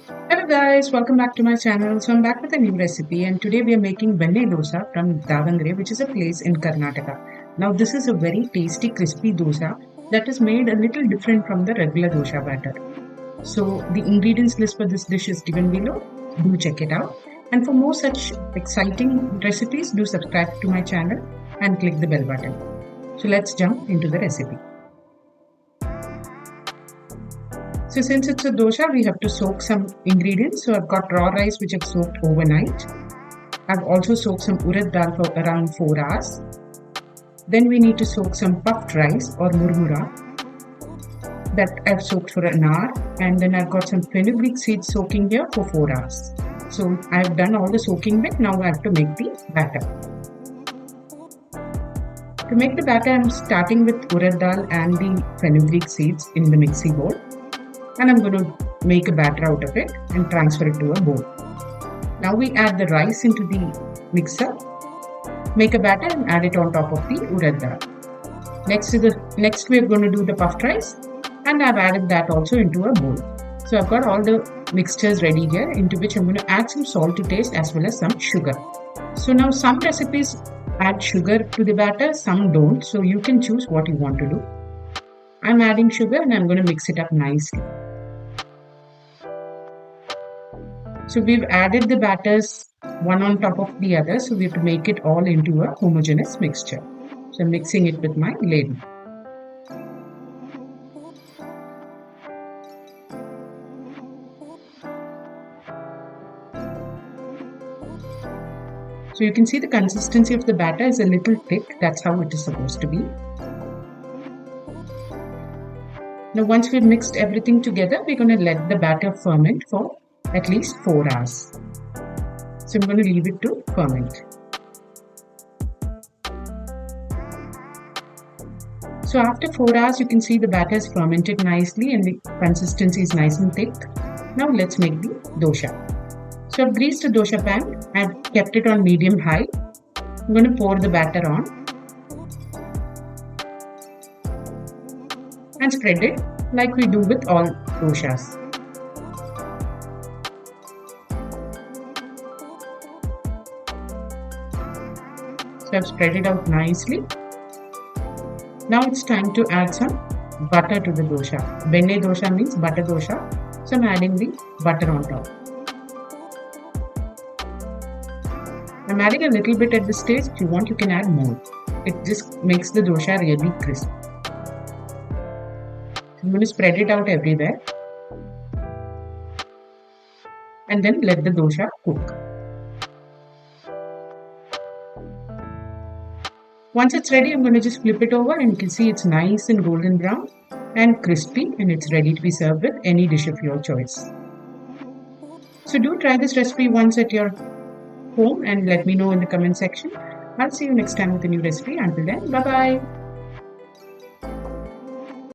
Hello guys, welcome back to my channel. So I'm back with a new recipe and today we are making Benne Dosa from Davangere, which is a place in Karnataka. Now this is a very tasty crispy dosa that is made a little different from the regular dosa batter. So the ingredients list for this dish is given below. Do check it out. And for more such exciting recipes, do subscribe to my channel and click the bell button. So let's jump into the recipe. So since it's a dosa, we have to soak some ingredients. So I've got raw rice which I've soaked overnight. I've also soaked some urad dal for around 4 hours. Then we need to soak some puffed rice or murmura that I've soaked for an hour. And then I've got some fenugreek seeds soaking here for 4 hours. So I've done all the soaking bit. Now I have to make the batter. To make the batter, I'm starting with urad dal and the fenugreek seeds in the mixie bowl. And I'm going to make a batter out of it and transfer it to a bowl. Now we add the rice into the mixer, make a batter and add it on top of the urad dal. Next we are going to do the puffed rice and I've added that also into a bowl. So I've got all the mixtures ready here, into which I'm going to add some salt to taste as well as some sugar. So now some recipes add sugar to the batter, some don't. So you can choose what you want to do. I'm adding sugar and I'm going to mix it up nicely. So we've added the batters one on top of the other. So we have to make it all into a homogeneous mixture. So I'm mixing it with my ladle. So you can see the consistency of the batter is a little thick. That's how it is supposed to be. Now once we've mixed everything together, we're going to let the batter ferment for at least 4 hours. So I'm going to leave it to ferment. So after 4 hours, you can see the batter is fermented nicely and the consistency is nice and thick. Now let's make the dosa. So I've greased a dosa pan and kept it on medium high. I'm going to pour the batter on and spread it like we do with all dosas. So I've spread it out nicely. Now it's time to add some butter to the dosa. Benne dosa means butter dosa. So I'm adding the butter on top. I'm adding a little bit at this stage. If you want, you can add more. It just makes the dosa really crisp. I'm going to spread it out everywhere. And then let the dosa cook. Once it's ready, I'm going to just flip it over and you can see it's nice and golden brown and crispy, and it's ready to be served with any dish of your choice. So do try this recipe once at your home and let me know in the comment section. I'll see you next time with a new recipe. Until then, bye bye.